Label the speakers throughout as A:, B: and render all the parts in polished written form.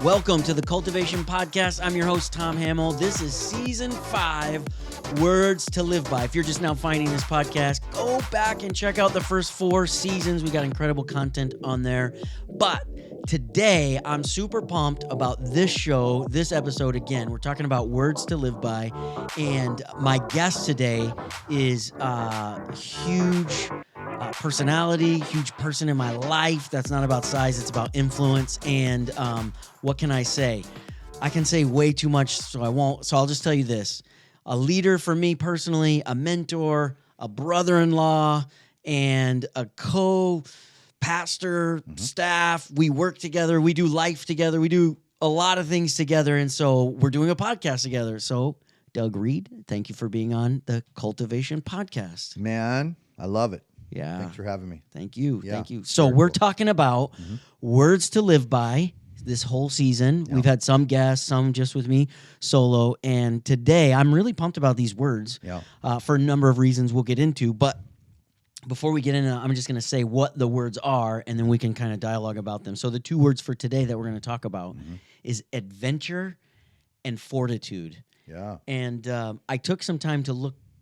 A: Welcome to the Cultivation Podcast. I'm your host, Tom Hamill. This is Season 5, Words to Live By. If you're just now finding this podcast, go back and check out the first 4 seasons. We got incredible content on there. But today, I'm super pumped about this show, this episode. Again, we're talking about words to live by. And my guest today is a huge personality, huge person in my life. That's not about size, it's about influence. And what can I say? I can say way too much, so I won't. So I'll just tell you this. A leader for me personally, a mentor, a brother-in-law, and a co-pastor, staff. We work together. We do life together. We do a lot of things together. And so we're doing a podcast together. So Doug Reid, thank you for being on the Cultivation Podcast.
B: Man, I love it.
A: Yeah.
B: Thanks for having me.
A: Thank you.
B: Yeah,
A: Thank you. So we're talking about words to live by this whole season.
B: Yeah.
A: We've had some guests, some just with me solo. And today I'm really pumped about these words for a number of reasons we'll get into. But before we get into it, I'm just going to say what the words are, and then we can kind of dialogue about them. So the 2 words for today that we're going to talk about is adventure and fortitude.
B: Yeah.
A: And I took some time to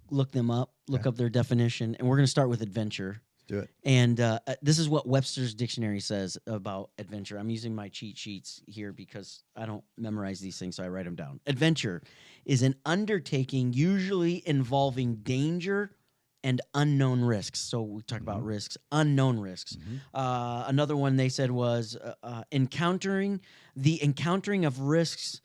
A: look them up, look up their definition, and we're going to start with adventure.
B: Let's do it.
A: And this is what Webster's Dictionary says about adventure. I'm using my cheat sheets here because I don't memorize these things, so I write them down. Adventure is an undertaking usually involving danger and unknown risks. So we talk about risks, unknown risks. Another one they said was encountering of risks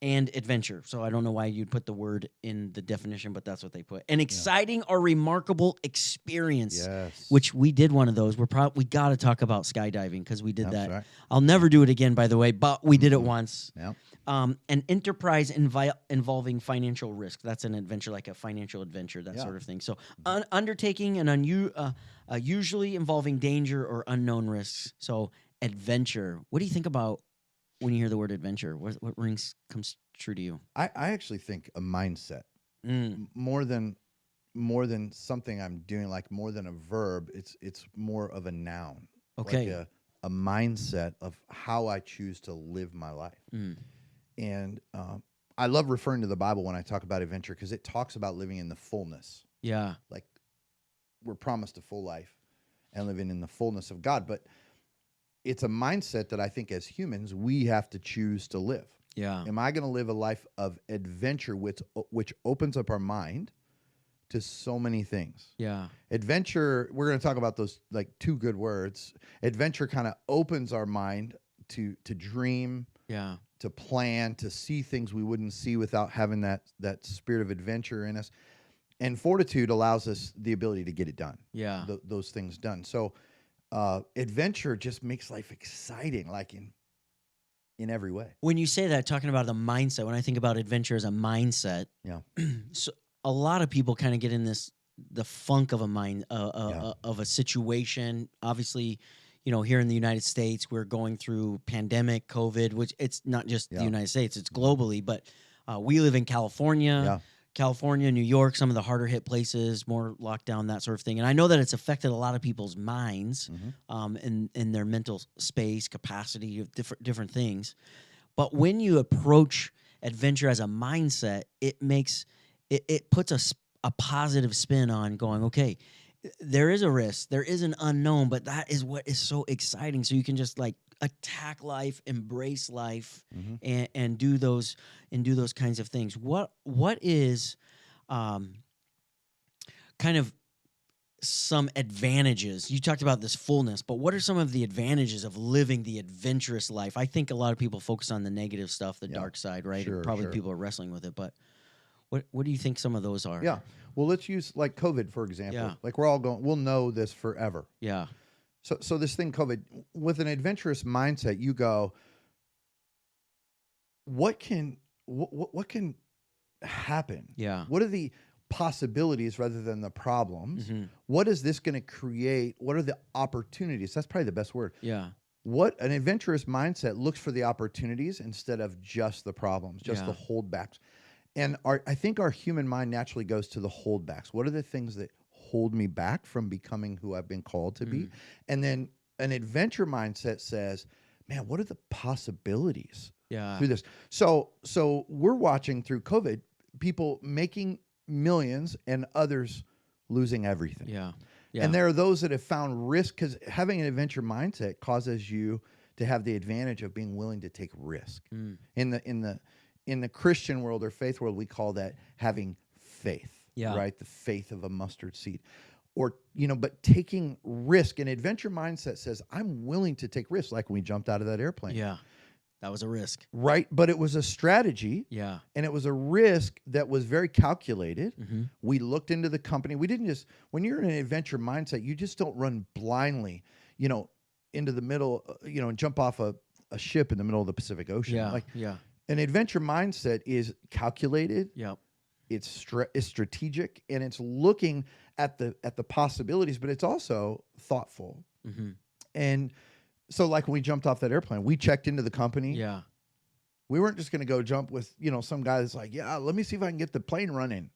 A: and adventure. So I don't know why you'd put the word in the definition, but that's what they put. An exciting or remarkable experience, which we did one of those. We got to talk about skydiving because we did that. Right. I'll never do it again, by the way, but we did it once.
B: Yeah.
A: An enterprise involving financial risk. That's an adventure, like a financial adventure, that sort of thing. So undertaking and usually involving danger or unknown risks. So adventure. What do you think about when you hear the word adventure? What comes true to you?
B: I actually think a mindset more than something I'm doing, like more than a verb. It's more of a noun.
A: Okay,
B: like a mindset of how I choose to live my life. And I love referring to the Bible when I talk about adventure because it talks about living in the fullness. Yeah, like we're promised a full life and living in the fullness of God, but it's a mindset that I think as humans, we have to choose to live. Yeah. Am I going to live a life of adventure which opens up our mind to so many things? Yeah. Adventure, we're going to talk about those like 2 good words. Adventure kind of opens our mind to dream, to plan, to see things we wouldn't see without having that spirit of adventure in us. And fortitude allows us the ability to get it done. Yeah. Those things done. So adventure just makes life exciting, like in every way.
A: When you say that, talking about the mindset, when I think about adventure as a mindset, so a lot of people kind of get in the funk of of a situation. Obviously, here in the United States, we're going through pandemic, COVID, which it's not just the United States, it's globally, but we live in California. Yeah. California, New York, some of the harder hit places, more lockdown, that sort of thing. And I know that it's affected a lot of people's minds in their mental space, capacity of different things. But when you approach adventure as a mindset, it puts a positive spin on going, okay, there is a risk, there is an unknown, but that is what is so exciting. So you can just like attack life, embrace life, and do those kinds of things. What is kind of some advantages? You talked about this fullness, but what are some of the advantages of living the adventurous life? I think a lot of people focus on the negative stuff, the dark side, right?
B: Sure,
A: Probably people are wrestling with it, but what do you think some of those are?
B: Yeah. Well, let's use like COVID, for example. Yeah. Like we'll know this forever. Yeah. So this thing, COVID, with an adventurous mindset, you go, what can happen?
A: Yeah.
B: What are the possibilities rather than the problems?
A: Mm-hmm.
B: What is this going to create? What are the opportunities? That's probably the best word.
A: Yeah.
B: What an adventurous mindset looks for the opportunities instead of just the problems, just the holdbacks. And I think our human mind naturally goes to the holdbacks. What are the things that hold me back from becoming who I've been called to be? And then an adventure mindset says, man, what are the possibilities through this? So we're watching through COVID people making millions and others losing everything.
A: Yeah.
B: And there are those that have found risk, because having an adventure mindset causes you to have the advantage of being willing to take risk. In the Christian world or faith world, we call that having faith, right? The faith of a mustard seed. Or, but taking risk. An adventure mindset says, I'm willing to take risks, like when we jumped out of that airplane.
A: Yeah. That was a risk.
B: Right. But it was a strategy.
A: Yeah.
B: And it was a risk that was very calculated. We looked into the company. We didn't just, when you're in an adventure mindset, you just don't run blindly, into the middle, and jump off a ship in the middle of the Pacific Ocean. An adventure mindset is calculated. It's strategic, and it's looking at the possibilities, but it's also thoughtful. And so, like when we jumped off that airplane, we checked into the company. We weren't just going to go jump with some guy that's like, let me see if I can get the plane running.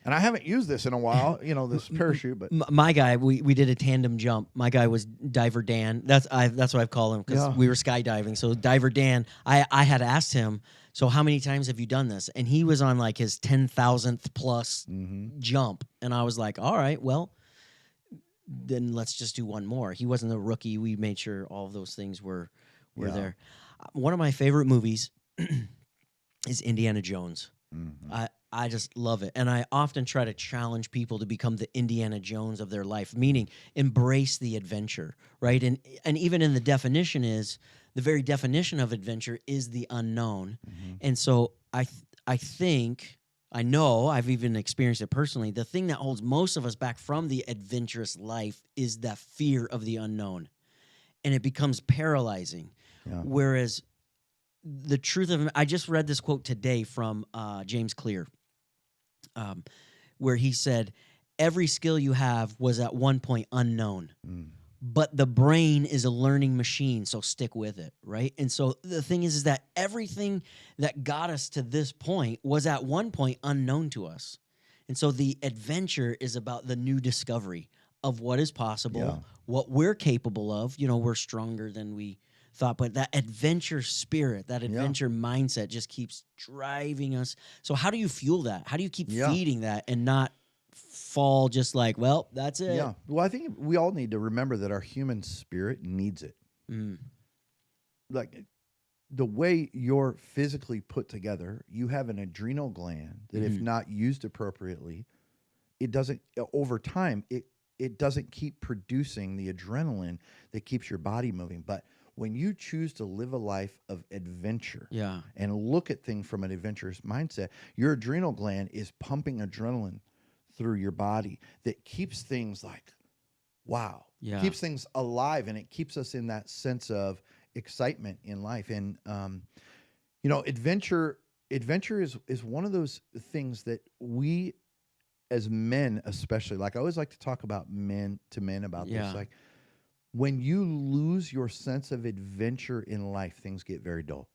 B: And I haven't used this in a while, this parachute. But
A: my guy, we did a tandem jump. My guy was Diver Dan. That's what I've called him, because we were skydiving. So Diver Dan, I had asked him, so how many times have you done this? And he was on like his 10,000th plus jump. And I was like, all right, well, then let's just do one more. He wasn't a rookie. We made sure all of those things were there. One of my favorite movies is Indiana Jones. I just love it. And I often try to challenge people to become the Indiana Jones of their life, meaning embrace the adventure, right? And even in the definition is, the very definition of adventure is the unknown. And so I think, I know, I've even experienced it personally, the thing that holds most of us back from the adventurous life is that fear of the unknown. And it becomes paralyzing. Whereas the truth of it, I just read this quote today from James Clear, where he said, every skill you have was at one point unknown, but the brain is a learning machine, so stick with it, right? And so the thing is that everything that got us to this point was at one point unknown to us. And so the adventure is about the new discovery of what is possible, what we're capable of. We're stronger than we thought, but that adventure spirit, that adventure mindset just keeps driving us. So how do you fuel that? How do you keep feeding that and not fall just like, well, that's it?
B: Well, I think we all need to remember that our human spirit needs it. Like the way you're physically put together, you have an adrenal gland that if not used appropriately, it doesn't, over time, it doesn't keep producing the adrenaline that keeps your body moving. But when you choose to live a life of adventure and look at things from an adventurous mindset, your adrenal gland is pumping adrenaline through your body that keeps things like, wow, keeps things alive, and it keeps us in that sense of excitement in life. And, adventure is one of those things that we as men, especially, like I always like to talk about men to men about this, like, when you lose your sense of adventure in life, things get very dull.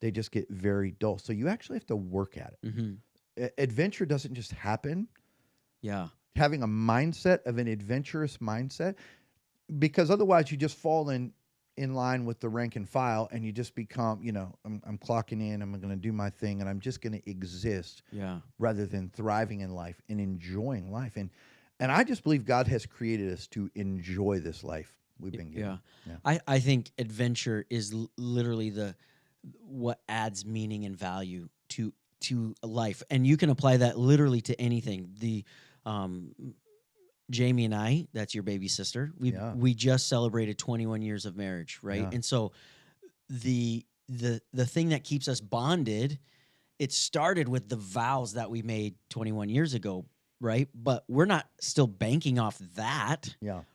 B: They just get very dull. So you actually have to work at it. Adventure doesn't just happen. Having a mindset of an adventurous mindset, because otherwise you just fall in line with the rank and file, and you just become, I'm clocking in, I'm going to do my thing, and I'm just going to exist rather than thriving in life and enjoying life. And I just believe God has created us to enjoy this life we've been given.
A: I think adventure is literally what adds meaning and value to life, and you can apply that literally to anything. The Jamie and I, that's your baby sister, we just celebrated 21 years of marriage, right? And so the thing that keeps us bonded, it started with the vows that we made 21 years ago, right? But we're not still banking off that,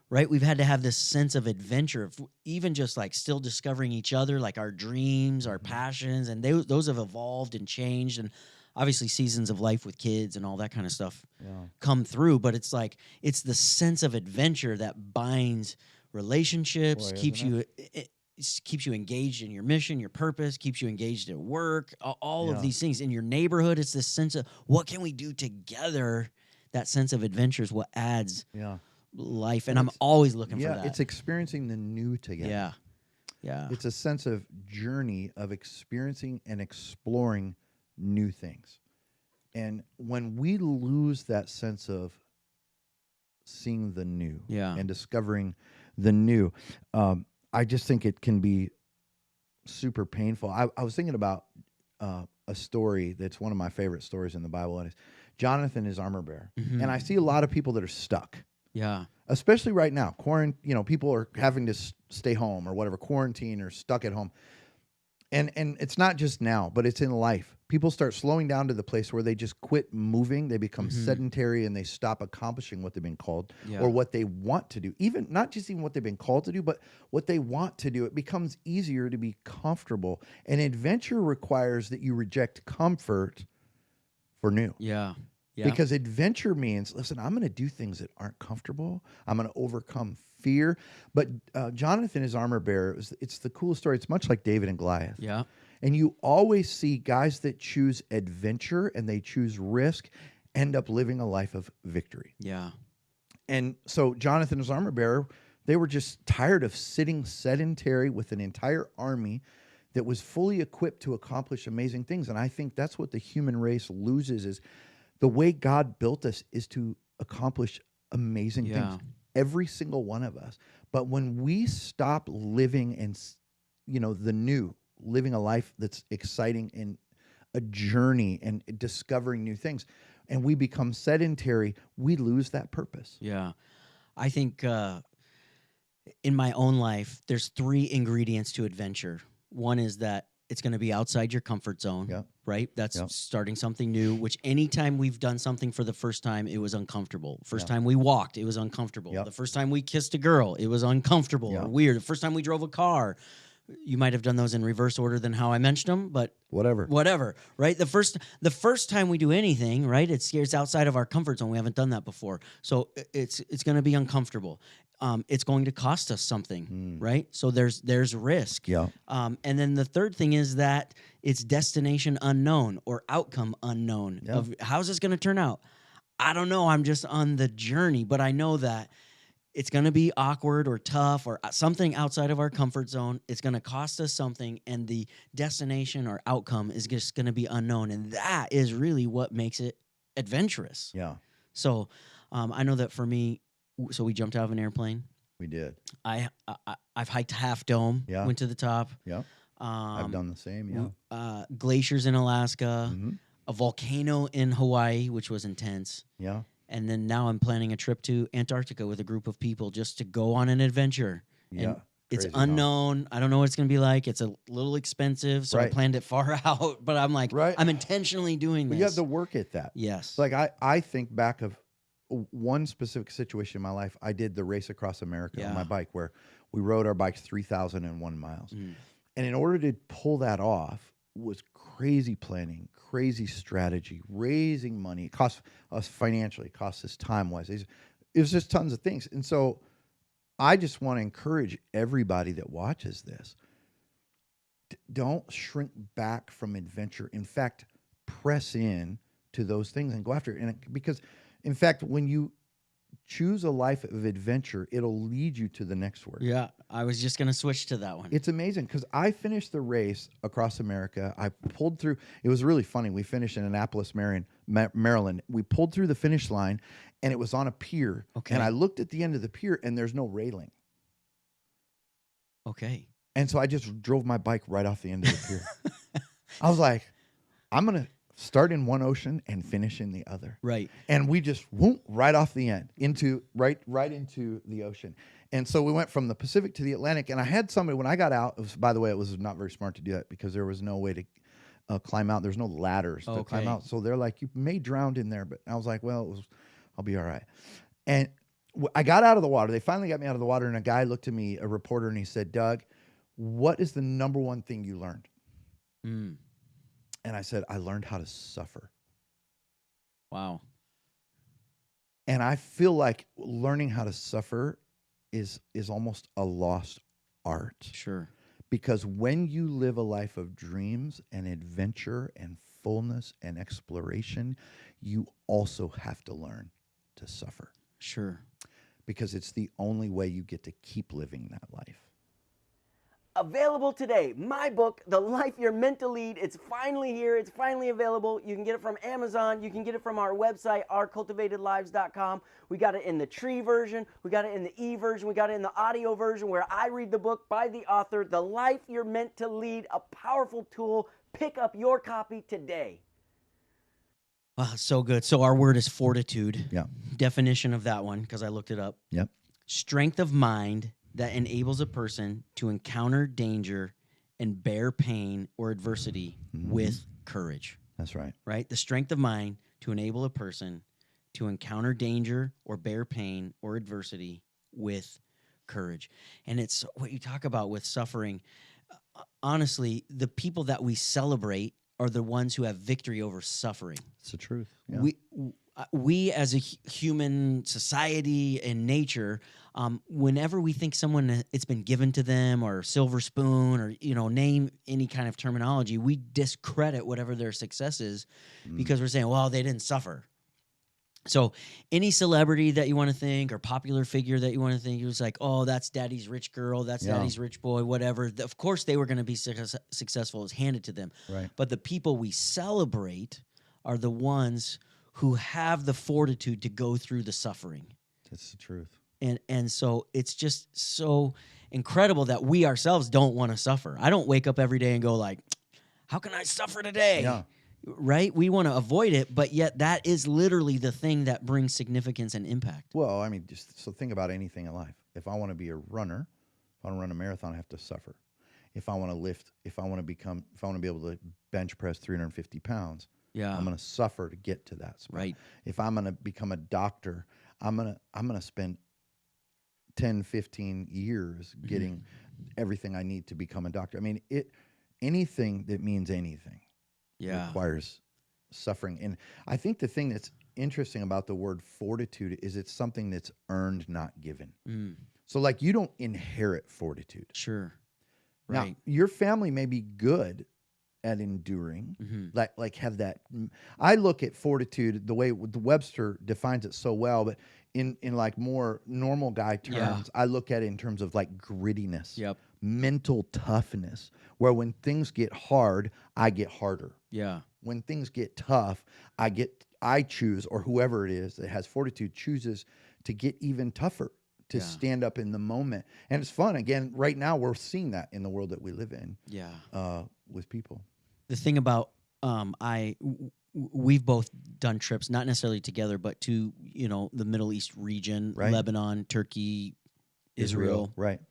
A: right? We've had to have this sense of adventure, of even just like still discovering each other, like our dreams, our passions, and those have evolved and changed. And obviously seasons of life with kids and all that kind of stuff come through. But it's like, it's the sense of adventure that binds relationships, keeps you engaged in your mission, your purpose, keeps you engaged at work, all of these things. In your neighborhood, it's this sense of what can we do together? That sense of adventure is what adds life, and I'm always looking for that.
B: It's experiencing the new together.
A: Yeah.
B: It's a sense of journey of experiencing and exploring new things. And when we lose that sense of seeing the new and discovering the new, I just think it can be super painful. I was thinking about a story that's one of my favorite stories in the Bible, and it's Jonathan, his armor bearer.
A: Mm-hmm.
B: And I see a lot of people that are stuck.
A: Yeah.
B: Especially right now. People are having to stay home or whatever, quarantine or stuck at home. And it's not just now, but it's in life. People start slowing down to the place where they just quit moving. They become sedentary and they stop accomplishing what they've been called or what they want to do. Even not just even what they've been called to do, but what they want to do. It becomes easier to be comfortable. And adventure requires that you reject comfort for new.
A: Yeah.
B: Because adventure means, listen, I'm going to do things that aren't comfortable. I'm going to overcome fear. But Jonathan, his armor bearer, it's the coolest story. It's much like David and Goliath.
A: Yeah.
B: And you always see guys that choose adventure and they choose risk end up living a life of victory.
A: Yeah.
B: And so Jonathan, his armor bearer, they were just tired of sitting sedentary with an entire army that was fully equipped to accomplish amazing things. And I think that's what the human race loses is the way God built us is to accomplish amazing things, every single one of us. But when we stop living and, the new, living a life that's exciting and a journey and discovering new things, and we become sedentary, we lose that purpose.
A: Yeah. I think in my own life, there's 3 ingredients to adventure. One is that it's going to be outside your comfort zone, right? That's starting something new, which anytime we've done something for the first time, it was uncomfortable. First time we walked, it was uncomfortable. The first time we kissed a girl, it was uncomfortable or weird. The first time we drove a car, you might have done those in reverse order than how I mentioned them, but whatever, right? The first time we do anything, right? It's outside of our comfort zone. We haven't done that before. So it's going to be uncomfortable. It's going to cost us something, right? So there's risk. And then the third thing is that it's destination unknown or outcome unknown. Of how's this going to turn out? I don't know. I'm just on the journey, but I know that it's going to be awkward or tough or something outside of our comfort zone. It's going to cost us something, and the destination or outcome is just going to be unknown, and that is really what makes it adventurous. So I know that for me. So we jumped out of an airplane.
B: We did.
A: I've hiked Half Dome. Went to the top.
B: I've done the same.
A: Glaciers in Alaska. A volcano in Hawaii, which was intense. And then now I'm planning a trip to Antarctica with a group of people just to go on an adventure. And it's unknown. I don't know what it's going to be like. It's a little expensive, so I planned it far out. But I'm like, I'm intentionally doing this.
B: You have to work at that.
A: Yes.
B: Like I think back of one specific situation in my life. I did the race across America on my bike where we rode our bikes 3,001 miles. And in order to pull that off was crazy planning, crazy strategy, raising money. It cost us financially, it cost us time-wise. It was just tons of things. And so I just want to encourage everybody that watches this, don't shrink back from adventure. In fact, press in to those things and go after it. And because, in fact, when you choose a life of adventure, it'll lead you to the next word.
A: Yeah, I was just going to switch to that one.
B: It's amazing because I finished the race across America. I pulled through. It was really funny. We finished in Annapolis, Maryland. We pulled through the finish line, and it was on a pier.
A: Okay.
B: And I looked at the end of the pier, and there's no railing.
A: Okay.
B: And so I just drove my bike right off the end of the pier. I was like, I'm going to start in one ocean and finish in the other.
A: Right.
B: And we just whoop right off the end into right into the ocean. And so we went from the Pacific to the Atlantic. And I had somebody, when I got out, by the way, it was not very smart to do that because there was no way to climb out. There's no ladders to climb out. So they're like, you may drown in there. But I was like, well, I'll be all right. And I got out of the water. They finally got me out of the water, and a guy looked at me, a reporter, and he said, Doug, what is the number one thing you learned? And I said, I learned how to suffer.
A: Wow.
B: And I feel like learning how to suffer is almost a lost art.
A: Sure.
B: Because when you live a life of dreams and adventure and fullness and exploration, you also have to learn to suffer.
A: Sure.
B: Because it's the only way you get to keep living that life.
C: Available today, my book, The Life You're Meant to Lead. It's finally here. It's finally available. You can get it from Amazon. You can get it from our website, ourcultivatedlives.com. We got it in the tree version. We got it in the e-version. We got it in the audio version where I read the book by the author, The Life You're Meant to Lead, a powerful tool. Pick up your copy today.
A: Wow, so good. So our word is fortitude.
B: Yeah.
A: Definition of that one, because I looked it up.
B: Yep.
A: Strength of mind that enables a person to encounter danger and bear pain or adversity with courage.
B: That's right.
A: Right? The strength of mind to enable a person to encounter danger or bear pain or adversity with courage. And it's what you talk about with suffering. Honestly, the people that we celebrate are the ones who have victory over suffering.
B: It's the truth. Yeah.
A: We as a human society and nature, whenever we think someone, it's been given to them or silver spoon or, name any kind of terminology, we discredit whatever their success is because we're saying, well, they didn't suffer. So any celebrity that you want to think or popular figure that you want to think, it was like, oh, that's daddy's rich girl, that's daddy's rich boy, whatever. Of course, they were going to be successful as handed to them.
B: Right.
A: But the people we celebrate are the ones who have the fortitude to go through the suffering.
B: That's the truth.
A: And so it's just so incredible that we ourselves don't want to suffer. I don't wake up every day and go like, how can I suffer today?
B: Yeah.
A: Right? We want to avoid it, but yet that is literally the thing that brings significance and impact.
B: Well, I mean, just so think about anything in life. If I want to be a runner, if I want to run a marathon, I have to suffer. If I want to lift, if I want to be able to bench press 350 pounds, I'm going to suffer to get to that spot.
A: Right.
B: If I'm going to become a doctor, I'm going to spend 10, 15 years getting everything I need to become a doctor. I mean, anything that means anything requires suffering. And I think the thing that's interesting about the word fortitude is it's something that's earned, not given. So like you don't inherit fortitude.
A: Sure. Right.
B: Now, your family may be good at enduring, like have that. I look at fortitude the way the Webster defines it so well, but in like more normal guy terms, I look at it in terms of like grittiness, mental toughness, where when things get hard, I get harder.
A: Yeah.
B: When things get tough, I choose, or whoever it is that has fortitude chooses to get even tougher, to stand up in the moment. And it's fun. Again, right now we're seeing that in the world that we live in. With people.
A: The thing about we've both done trips, not necessarily together, but to the Middle East region, Lebanon, Turkey, Israel,
B: right?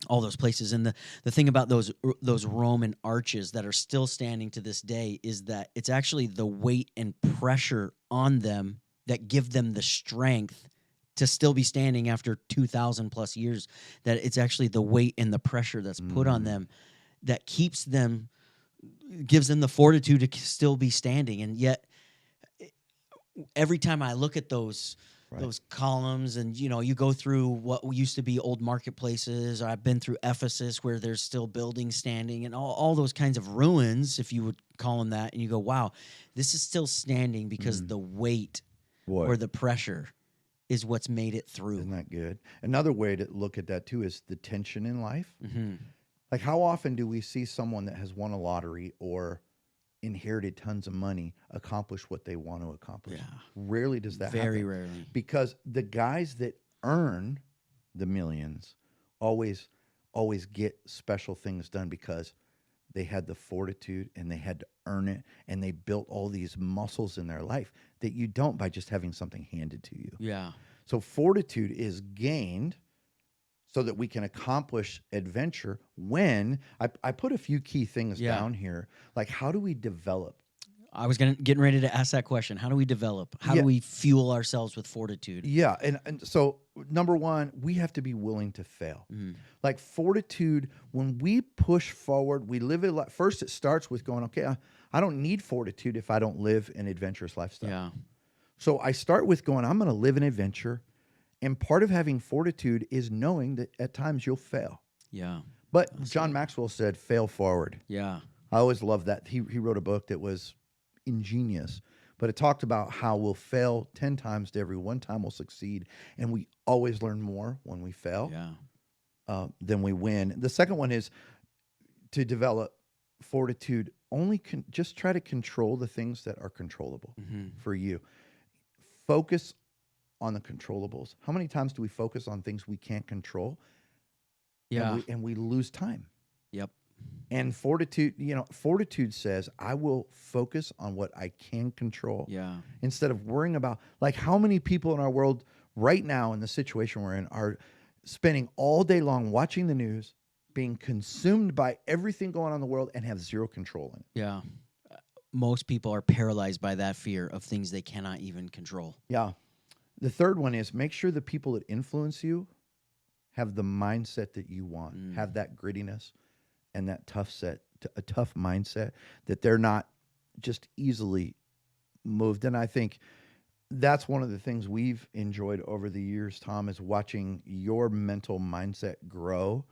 A: All those places. And the thing about those Roman arches that are still standing to this day is that it's actually the weight and pressure on them that give them the strength to still be standing after 2,000 plus years. That it's actually the weight and the pressure that's put on them that gives them the fortitude to still be standing. And yet every time I look at those columns and, you go through what used to be old marketplaces, or I've been through Ephesus where there's still buildings standing and all those kinds of ruins, if you would call them that. And you go, wow, this is still standing because the weight or the pressure is what's made it through.
B: Isn't that good? Another way to look at that too is the tension in life. Like how often do we see someone that has won a lottery or inherited tons of money accomplish what they want to accomplish? Rarely does that happen.
A: Very rarely.
B: Because the guys that earn the millions always get special things done because they had the fortitude and they had to earn it, and they built all these muscles in their life that you don't by just having something handed to you.
A: Yeah.
B: So fortitude is gained so that we can accomplish adventure when I put a few key things down here. Like, how do we develop
A: I was getting ready to ask that question. How do we develop? How do we fuel ourselves with fortitude?
B: Yeah, and so number one, we have to be willing to fail. Like fortitude, when we push forward, we live it. First, it starts with going, okay, I don't need fortitude if I don't live an adventurous lifestyle.
A: Yeah.
B: So I start with going, I'm going to live an adventure, and part of having fortitude is knowing that at times you'll fail.
A: Yeah.
B: But John Maxwell said, fail forward.
A: Yeah.
B: I always loved that. He wrote a book that was ingenious, but it talked about how we'll fail 10 times to every one time we'll succeed, and we always learn more when we fail than we win. The second one is to develop fortitude. Only just try to control the things that are controllable for you. Focus on the controllables. How many times do we focus on things we can't control?
A: Yeah,
B: and we lose time.
A: Yep.
B: And fortitude says, I will focus on what I can control.
A: Yeah.
B: Instead of worrying about, like, how many people in our world right now in the situation we're in are spending all day long watching the news, being consumed by everything going on in the world, and have zero control in it.
A: Yeah. Most people are paralyzed by that fear of things they cannot even control.
B: Yeah. The third one is make sure the people that influence you have the mindset that you want, have that grittiness and that a tough mindset, that they're not just easily moved. And I think that's one of the things we've enjoyed over the years, Tom, is watching your mental mindset grow.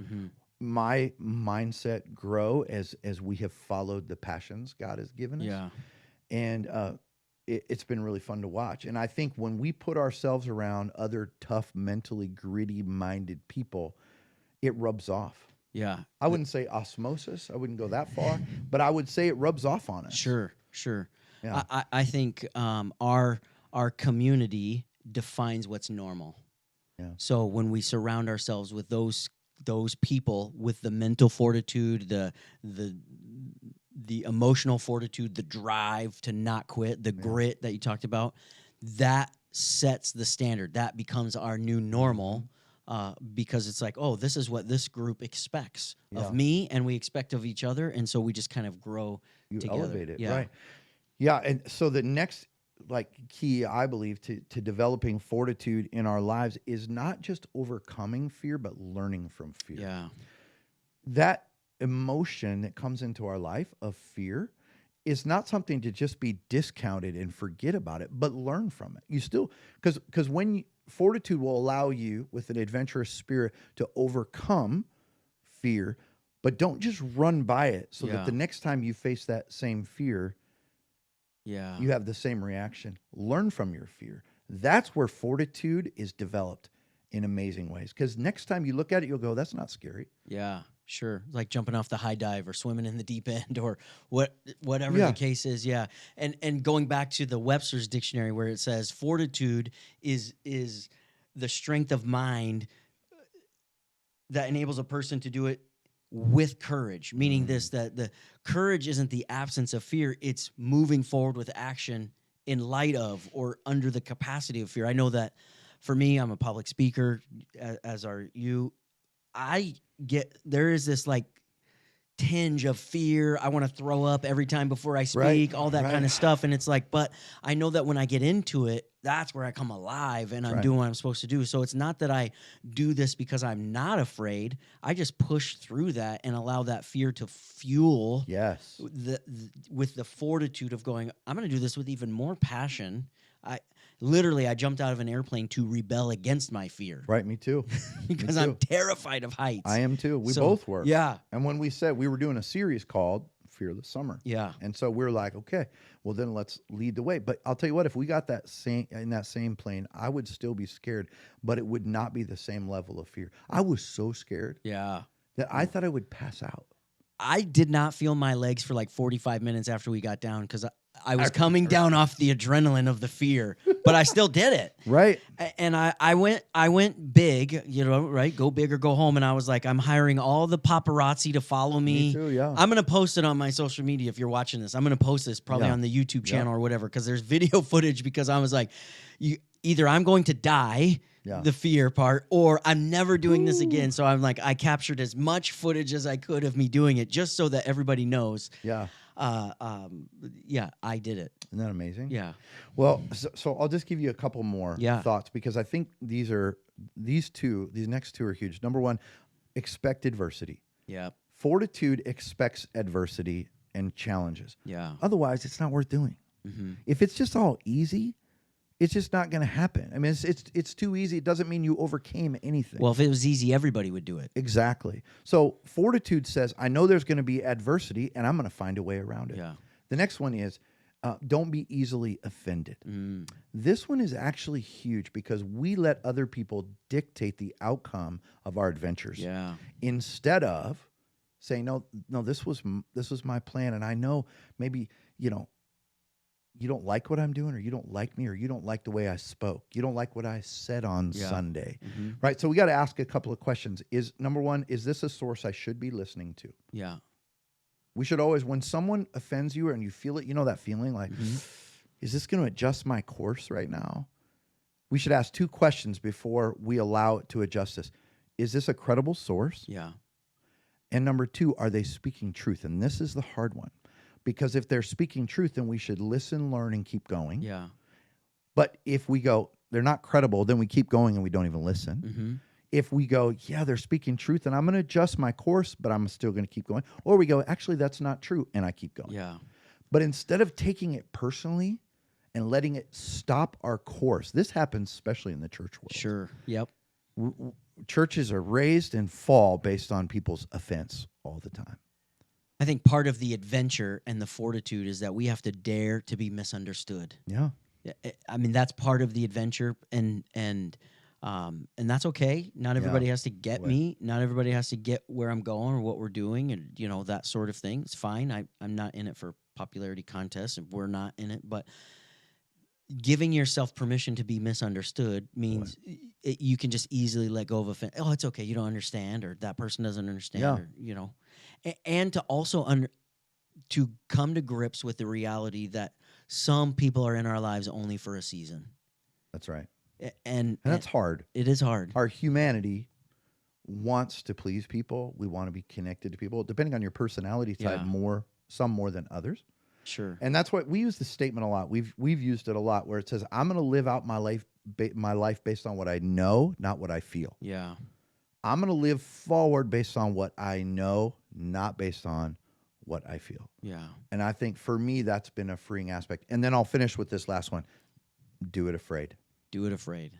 B: My mindset grow as we have followed the passions God has given us.
A: Yeah.
B: And it's been really fun to watch. And I think when we put ourselves around other tough, mentally gritty-minded people, it rubs off.
A: Yeah.
B: I wouldn't say osmosis. I wouldn't go that far. But I would say it rubs off on us.
A: Sure.
B: Yeah.
A: I think our community defines what's normal.
B: Yeah.
A: So when we surround ourselves with those people with the mental fortitude, the emotional fortitude, the drive to not quit, the grit that you talked about, that sets the standard. That becomes our new normal, because it's like, oh, this is what this group expects of me, and we expect of each other, and so we just kind of grow together.
B: Elevate it, right? Yeah, and so the next key, I believe, to developing fortitude in our lives is not just overcoming fear, but learning from fear.
A: Yeah. That
B: emotion that comes into our life of fear is not something to just be discounted and forget about it, but learn from it. You still, because when fortitude will allow you with an adventurous spirit to overcome fear, but don't just run by it so that the next time you face that same fear, you have the same reaction. Learn from your fear. That's where fortitude is developed in amazing ways. Because next time you look at it, you'll go, that's not scary.
A: Yeah, sure. Like jumping off the high dive or swimming in the deep end or whatever the case is. Yeah. And going back to the Webster's dictionary where it says fortitude is the strength of mind that enables a person to do it with courage, meaning that the courage isn't the absence of fear, it's moving forward with action in light of or under the capacity of fear. I know that for me, I'm a public speaker, as are you. There is this like tinge of fear. I want to throw up every time before I speak, all that kind of stuff. And it's like, but I know that when I get into it, that's where I come alive and I'm doing what I'm supposed to do. So it's not that I do this because I'm not afraid. I just push through that and allow that fear to fuel with the fortitude of going, I'm going to do this with even more passion. I jumped out of an airplane to rebel against my fear.
B: Right, me too.
A: Because I'm terrified of heights.
B: I am too. We both were.
A: Yeah.
B: And when we said we were doing a series called Fearless Summer.
A: Yeah.
B: And so we're like, okay, well then let's lead the way. But I'll tell you what, if we got in that same plane, I would still be scared, but it would not be the same level of fear. I was so scared.
A: Yeah.
B: That I thought I would pass out.
A: I did not feel my legs for like 45 minutes after we got down because I was coming down off the adrenaline of the fear, but I still did it.
B: Right.
A: And I went big, right? Go big or go home. And I was like, I'm hiring all the paparazzi to follow me.
B: Me too, yeah.
A: I'm going to post it on my social media if you're watching this. I'm going to post this probably on the YouTube channel or whatever because there's video footage because I was like, either I'm going to die, the fear part, or I'm never doing this again. So I'm like, I captured as much footage as I could of me doing it just so that everybody knows.
B: Yeah.
A: Yeah, I did it.
B: Isn't that amazing?
A: Yeah.
B: Well, so I'll just give you a couple more thoughts, because I think these next two are huge. Number one, expect adversity.
A: Yeah.
B: Fortitude expects adversity and challenges.
A: Yeah.
B: Otherwise, it's not worth doing. Mm-hmm. If it's just all easy, it's just not going to happen. I mean, it's too easy. It doesn't mean you overcame anything.
A: Well, if it was easy, everybody would do it.
B: Exactly. So Fortitude says, I know there's going to be adversity, and I'm going to find a way around it.
A: Yeah.
B: The next one is, don't be easily offended. This one is actually huge, because we let other people dictate the outcome of our adventures.
A: Yeah.
B: Instead of saying, no, this was my plan, and I know maybe, you don't like what I'm doing, or you don't like me, or you don't like the way I spoke. You don't like what I said on Sunday, right? So we got to ask a couple of questions. Number one, is this a source I should be listening to?
A: Yeah.
B: We should always, when someone offends you and you feel it, that feeling like, is this going to adjust my course right now? We should ask two questions before we allow it to adjust this. Is this a credible source?
A: Yeah.
B: And number two, are they speaking truth? And this is the hard one. Because if they're speaking truth, then we should listen, learn, and keep going.
A: Yeah.
B: But if we go, they're not credible, then we keep going and we don't even listen.
A: Mm-hmm.
B: If we go, yeah, they're speaking truth, and I'm going to adjust my course, but I'm still going to keep going. Or we go, actually, that's not true, and I keep going.
A: Yeah.
B: But instead of taking it personally and letting it stop our course, this happens especially in the church world.
A: Sure. Yep.
B: Churches are raised and fall based on people's offense all the time.
A: I think part of the adventure and the fortitude is that we have to dare to be misunderstood.
B: Yeah.
A: I mean, that's part of the adventure, and that's okay. Not everybody has to get me. Not everybody has to get where I'm going or what we're doing, and that sort of thing. It's fine. I'm not in it for popularity contests, and we're not in it. But giving yourself permission to be misunderstood means you can just easily let go of offense. Oh, it's okay. You don't understand, or that person doesn't understand, or and to also to come to grips with the reality that some people are in our lives only for a season.
B: That's right.
A: And
B: that's hard.
A: It is hard.
B: Our humanity wants to please people. We want to be connected to people. Depending on your personality type, some more than others.
A: Sure.
B: And that's what we use the statement a lot. We've used it a lot, where it says, I'm going to live out my life based on what I know, not what I feel.
A: Yeah.
B: I'm going to live forward based on what I know, not based on what I feel.
A: Yeah.
B: And I think for me, that's been a freeing aspect. And then I'll finish with this last one. Do it afraid.
A: Do it afraid.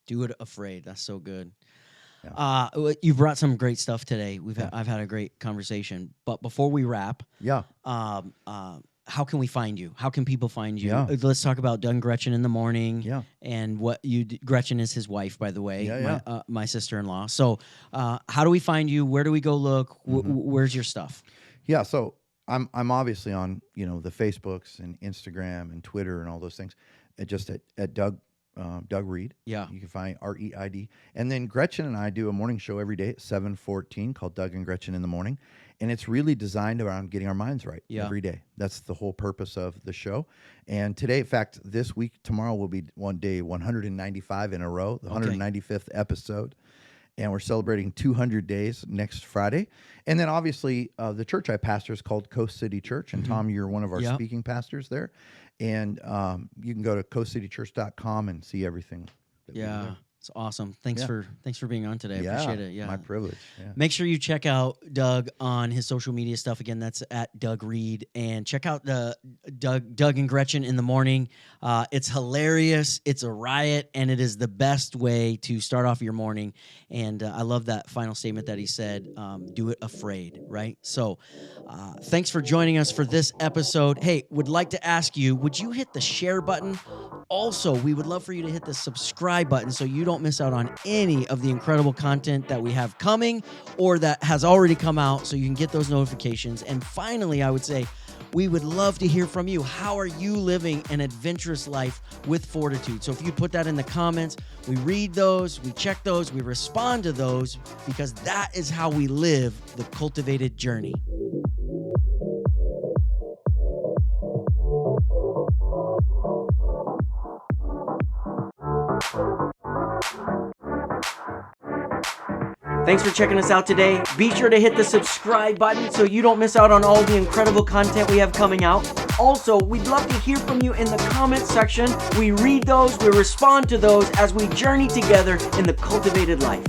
A: Do it afraid. That's so good.
B: Yeah.
A: You brought some great stuff today. I've had a great conversation. But before we wrap, how can we find you? How can people find you?
B: Yeah.
A: Let's talk about Doug Gretchen in the morning.
B: Yeah.
A: And what you Gretchen is his wife, by the way. My sister-in-law. So how do we find you? Where do we go look? Where's your stuff?
B: Yeah. So I'm obviously on the Facebooks and Instagram and Twitter and all those things. Just at Doug Reid. Yeah. You can find REID. And then Gretchen and I do a morning show every day at 7:14 called Doug and Gretchen in the Morning. And it's really designed around getting our minds right every day. That's the whole purpose of the show. And today, in fact, this week, tomorrow will be one day 195 in a row, the 195th episode. And we're celebrating 200 days next Friday. And then obviously the church I pastor is called Coast City Church. And Tom, you're one of our speaking pastors there. And you can go to coastcitychurch.com and see everything.
A: It's awesome. Thanks for being on today. I appreciate it. Yeah,
B: my privilege. Yeah.
A: Make sure you check out Doug on his social media stuff. Again, that's at Doug Reid. And check out the Doug and Gretchen in the morning. It's hilarious. It's a riot, and it is the best way to start off your morning. And I love that final statement that he said, do it afraid, right? So thanks for joining us for this episode. Hey, would like to ask you, would you hit the share button? Also, we would love for you to hit the subscribe button so you don't miss out on any of the incredible content that we have coming or that has already come out, so you can get those notifications. And finally, I would say, we would love to hear from you. How are you living an adventurous life with fortitude? So if you put that in the comments, we read those, we check those, we respond to those, because that is how we live the cultivated journey.
C: Thanks for checking us out today. Be sure to hit the subscribe button so you don't miss out on all the incredible content we have coming out. Also, we'd love to hear from you in the comments section. We read those, we respond to those as we journey together in the cultivated life.